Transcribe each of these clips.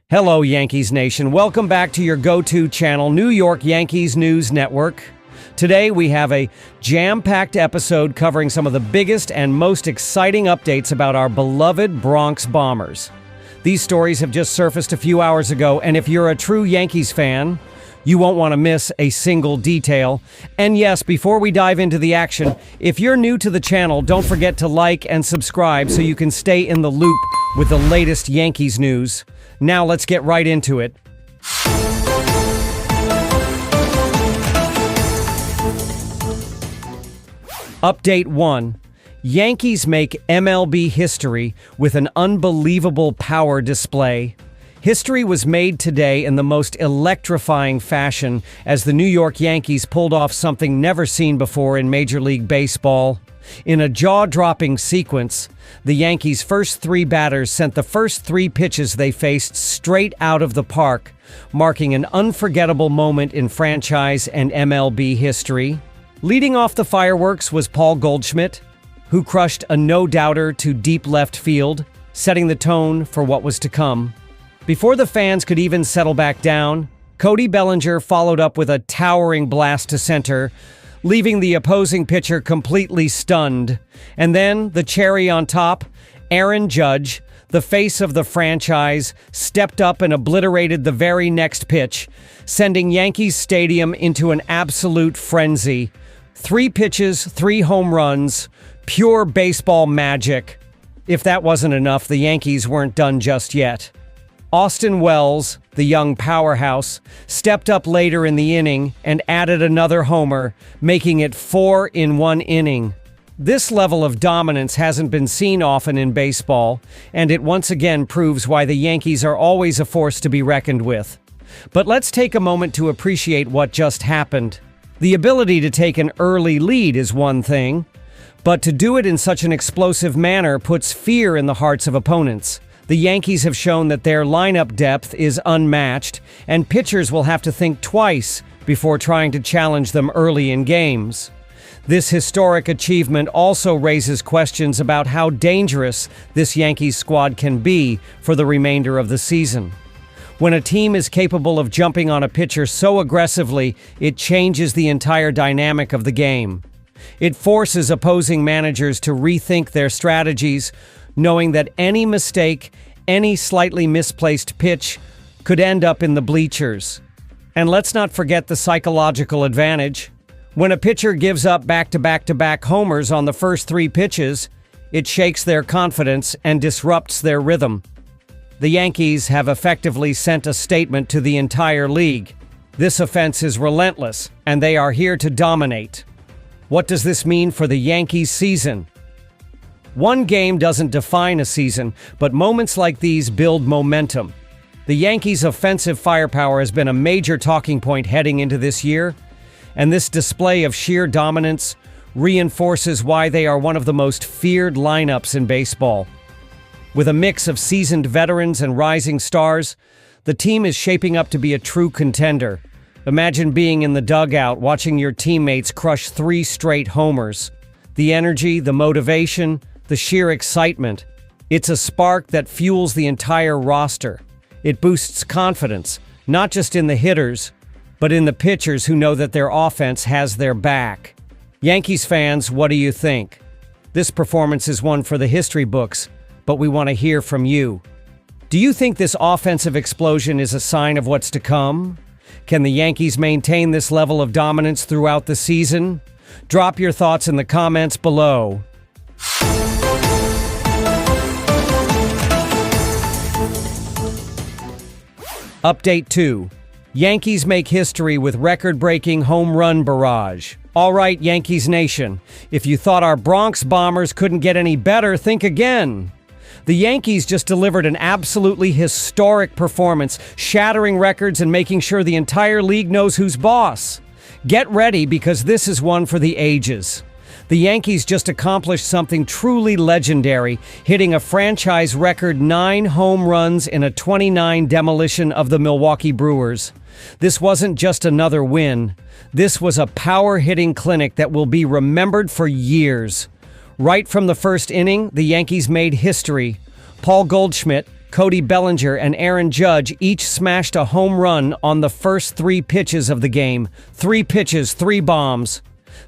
Hello, Yankees Nation. Welcome back to your go-to channel, New York Yankees News Network. Today, we have a jam-packed episode covering some of the biggest and most exciting updates about our beloved Bronx Bombers. These stories have just surfaced a few hours ago, and if you're a true Yankees fan, you won't want to miss a single detail. And yes, before we dive into the action, if you're new to the channel, don't forget to like and subscribe so you can stay in the loop with the latest Yankees news. Now let's get right into it. Update 1. Yankees make MLB history with an unbelievable power display. History was made today in the most electrifying fashion as the New York Yankees pulled off something never seen before in Major League Baseball. In a jaw-dropping sequence, the Yankees' first three batters sent the first three pitches they faced straight out of the park, marking an unforgettable moment in franchise and MLB history. Leading off the fireworks was Paul Goldschmidt, who crushed a no-doubter to deep left field, setting the tone for what was to come. Before the fans could even settle back down, Cody Bellinger followed up with a towering blast to center, leaving the opposing pitcher completely stunned. And then, the cherry on top, Aaron Judge, the face of the franchise, stepped up and obliterated the very next pitch, sending Yankees Stadium into an absolute frenzy. 3 pitches, 3 home runs, pure baseball magic. If that wasn't enough, the Yankees weren't done just yet. Austin Wells, the young powerhouse, stepped up later in the inning and added another homer, making it 4 in 1 inning. This level of dominance hasn't been seen often in baseball, and it once again proves why the Yankees are always a force to be reckoned with. But let's take a moment to appreciate what just happened. The ability to take an early lead is one thing, but to do it in such an explosive manner puts fear in the hearts of opponents. The Yankees have shown that their lineup depth is unmatched, and pitchers will have to think twice before trying to challenge them early in games. This historic achievement also raises questions about how dangerous this Yankees squad can be for the remainder of the season. When a team is capable of jumping on a pitcher so aggressively, it changes the entire dynamic of the game. It forces opposing managers to rethink their strategies, knowing that any mistake, any slightly misplaced pitch could end up in the bleachers. And let's not forget the psychological advantage. When a pitcher gives up back-to-back-to-back homers on the first 3 pitches, it shakes their confidence and disrupts their rhythm. The Yankees have effectively sent a statement to the entire league. This offense is relentless, and they are here to dominate. What does this mean for the Yankees season? One game doesn't define a season, but moments like these build momentum. The Yankees' offensive firepower has been a major talking point heading into this year, and this display of sheer dominance reinforces why they are one of the most feared lineups in baseball. With a mix of seasoned veterans and rising stars, the team is shaping up to be a true contender. Imagine being in the dugout watching your teammates crush 3 straight homers. The energy, the motivation, the sheer excitement. It's a spark that fuels the entire roster. It boosts confidence, not just in the hitters, but in the pitchers who know that their offense has their back. Yankees fans, what do you think? This performance is one for the history books, but we want to hear from you. Do you think this offensive explosion is a sign of what's to come? Can the Yankees maintain this level of dominance throughout the season? Drop your thoughts in the comments below. Update 2. Yankees make history with record-breaking home run barrage. All right, Yankees Nation, if you thought our Bronx Bombers couldn't get any better, think again. The Yankees just delivered an absolutely historic performance, shattering records and making sure the entire league knows who's boss. Get ready, because this is one for the ages. The Yankees just accomplished something truly legendary, hitting a franchise record 9 home runs in a 29 demolition of the Milwaukee Brewers. This wasn't just another win. This was a power-hitting clinic that will be remembered for years. Right from the first inning, the Yankees made history. Paul Goldschmidt, Cody Bellinger, and Aaron Judge each smashed a home run on the first 3 pitches of the game. 3 pitches, 3 bombs.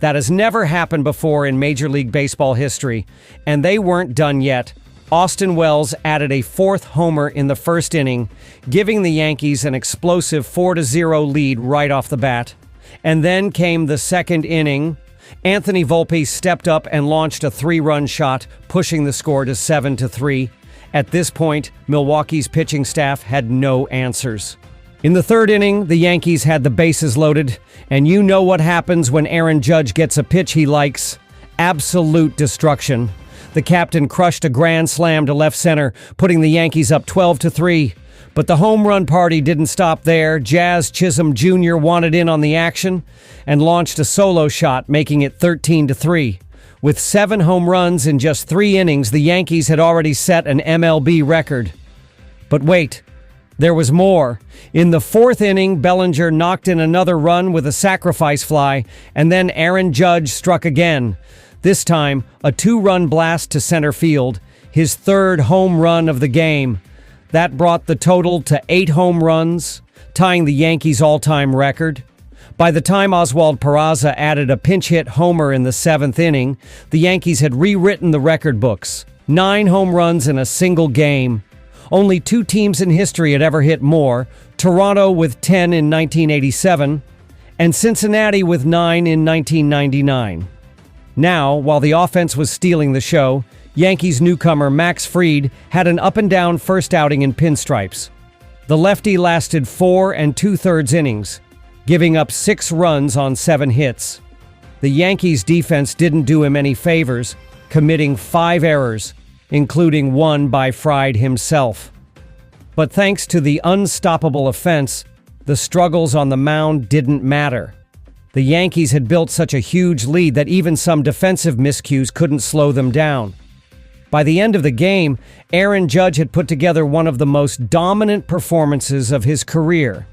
That has never happened before in Major League Baseball history, and they weren't done yet. Austin Wells added a 4th homer in the first inning, giving the Yankees an explosive 4-0 lead right off the bat. And then came the second inning. Anthony Volpe stepped up and launched a 3-run shot, pushing the score to 7-3. At this point, Milwaukee's pitching staff had no answers. In the third inning, the Yankees had the bases loaded, and you know what happens when Aaron Judge gets a pitch he likes. Absolute destruction. The captain crushed a grand slam to left center, putting the Yankees up 12-3. But the home run party didn't stop there. Jazz Chisholm Jr. wanted in on the action and launched a solo shot, making it 13-3. With 7 home runs in just 3 innings, the Yankees had already set an MLB record. But wait, there was more. In the 4th inning, Bellinger knocked in another run with a sacrifice fly, and then Aaron Judge struck again. This time, a 2-run blast to center field, his 3rd home run of the game. That brought the total to 8 home runs, tying the Yankees' all-time record. By the time Oswald Peraza added a pinch hit homer in the 7th inning, the Yankees had rewritten the record books. 9 home runs in a single game. Only 2 teams in history had ever hit more, Toronto with 10 in 1987, and Cincinnati with 9 in 1999. Now, while the offense was stealing the show, Yankees newcomer Max Fried had an up-and-down first outing in pinstripes. The lefty lasted 4 2/3 innings, giving up 6 runs on 7 hits. The Yankees' defense didn't do him any favors, committing 5 errors, including one by Fried himself. But thanks to the unstoppable offense, the struggles on the mound didn't matter. The Yankees had built such a huge lead that even some defensive miscues couldn't slow them down. By the end of the game, Aaron Judge had put together one of the most dominant performances of his career.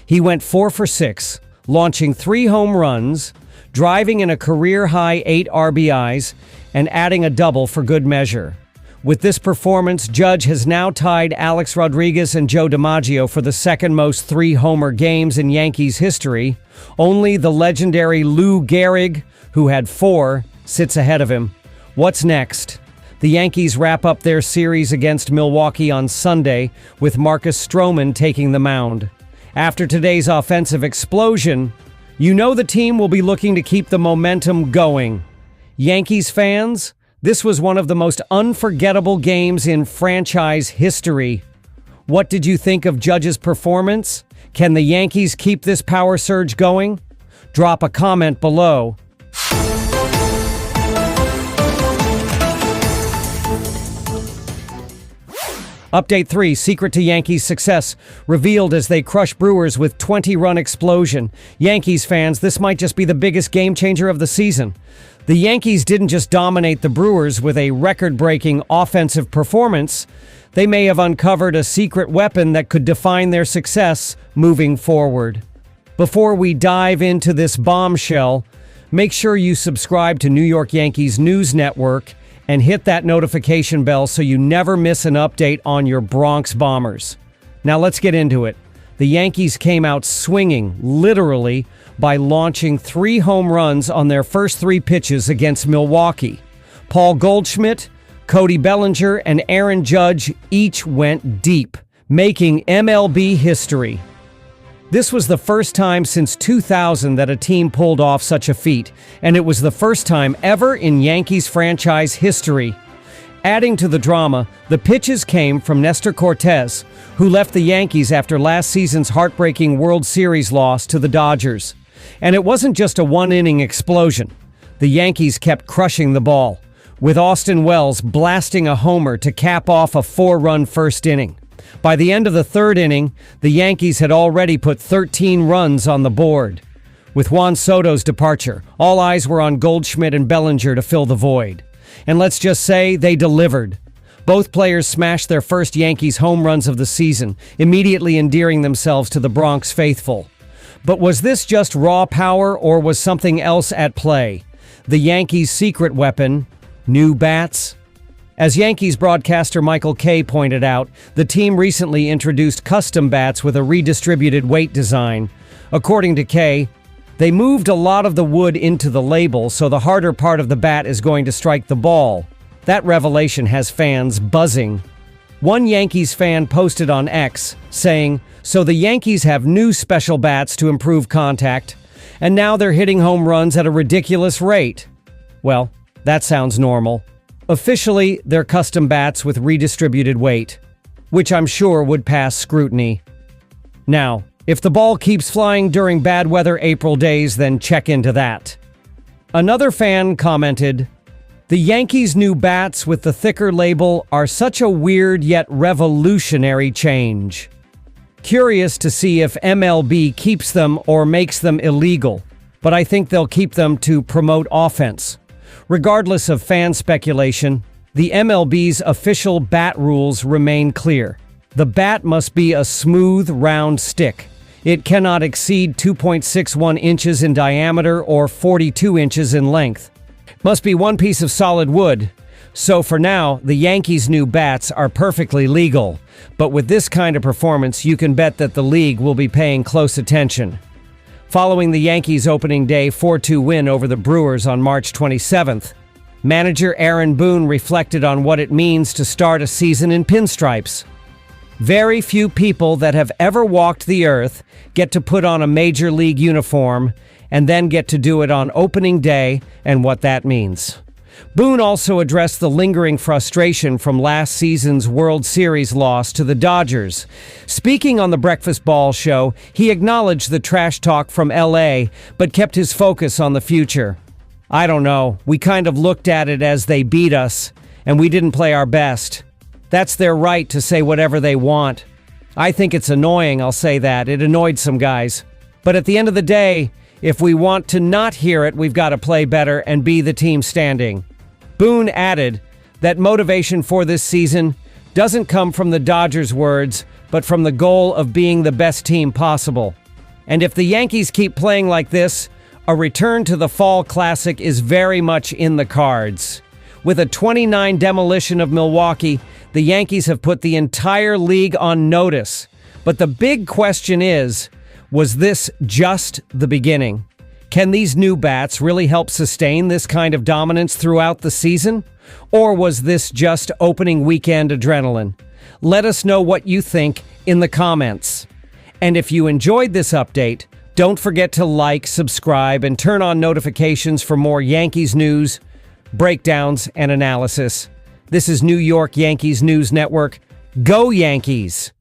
He went 4 for 6, launching 3 home runs, driving in a career-high 8 RBIs, and adding a double for good measure. With this performance, Judge has now tied Alex Rodriguez and Joe DiMaggio for the second most 3-homer games in Yankees history. Only the legendary Lou Gehrig, who had 4, sits ahead of him. What's next? The Yankees wrap up their series against Milwaukee on Sunday, with Marcus Stroman taking the mound. After today's offensive explosion, you know the team will be looking to keep the momentum going. Yankees fans, this was one of the most unforgettable games in franchise history. What did you think of Judge's performance? Can the Yankees keep this power surge going? Drop a comment below. Update 3, secret to Yankees' success, revealed as they crush Brewers with 20-run explosion. Yankees fans, this might just be the biggest game changer of the season. The Yankees didn't just dominate the Brewers with a record-breaking offensive performance. They may have uncovered a secret weapon that could define their success moving forward. Before we dive into this bombshell, make sure you subscribe to New York Yankees News Network and hit that notification bell so you never miss an update on your Bronx Bombers. Now let's get into it. The Yankees came out swinging, literally, by launching 3 home runs on their first 3 pitches against Milwaukee. Paul Goldschmidt, Cody Bellinger, and Aaron Judge each went deep, making MLB history. This was the first time since 2000 that a team pulled off such a feat, and it was the first time ever in Yankees franchise history. Adding to the drama, the pitches came from Nestor Cortes, who left the Yankees after last season's heartbreaking World Series loss to the Dodgers. And it wasn't just a one-inning explosion. The Yankees kept crushing the ball, with Austin Wells blasting a homer to cap off a 4-run first inning. By the end of the 3rd inning, the Yankees had already put 13 runs on the board. With Juan Soto's departure, all eyes were on Goldschmidt and Bellinger to fill the void. And let's just say they delivered. Both players smashed their first Yankees home runs of the season, immediately endearing themselves to the Bronx faithful. But was this just raw power, or was something else at play? The Yankees' secret weapon, new bats? As Yankees broadcaster Michael Kay pointed out, the team recently introduced custom bats with a redistributed weight design. According to Kay, they moved a lot of the wood into the label, so the harder part of the bat is going to strike the ball. That revelation has fans buzzing. One Yankees fan posted on X, saying, "So the Yankees have new special bats to improve contact, and now they're hitting home runs at a ridiculous rate." Well, that sounds normal. Officially, they're custom bats with redistributed weight, which I'm sure would pass scrutiny. Now, if the ball keeps flying during bad weather April days, then check into that. Another fan commented, "The Yankees' new bats with the thicker label are such a weird yet revolutionary change. Curious to see if MLB keeps them or makes them illegal, but I think they'll keep them to promote offense." Regardless of fan speculation, the MLB's official bat rules remain clear. The bat must be a smooth, round stick. It cannot exceed 2.61 inches in diameter or 42 inches in length. Must be one piece of solid wood. So for now, the Yankees' new bats are perfectly legal. But with this kind of performance, you can bet that the league will be paying close attention. Following the Yankees' opening day 4-2 win over the Brewers on March 27th, manager Aaron Boone reflected on what it means to start a season in pinstripes. "Very few people that have ever walked the earth get to put on a major league uniform and then get to do it on opening day and what that means." Boone also addressed the lingering frustration from last season's World Series loss to the Dodgers. Speaking on the Breakfast Ball show, he acknowledged the trash talk from LA, but kept his focus on the future. "I don't know, we kind of looked at it as they beat us, and we didn't play our best. That's their right to say whatever they want. I think it's annoying, I'll say that. It annoyed some guys. But at the end of the day, if we want to not hear it, we've got to play better and be the team standing." Boone added that motivation for this season doesn't come from the Dodgers' words, but from the goal of being the best team possible. And if the Yankees keep playing like this, a return to the Fall Classic is very much in the cards. With a 29 demolition of Milwaukee, the Yankees have put the entire league on notice. But the big question is, was this just the beginning? Can these new bats really help sustain this kind of dominance throughout the season? Or was this just opening weekend adrenaline? Let us know what you think in the comments. And if you enjoyed this update, don't forget to like, subscribe, and turn on notifications for more Yankees news, breakdowns, and analysis. This is New York Yankees News Network. Go Yankees!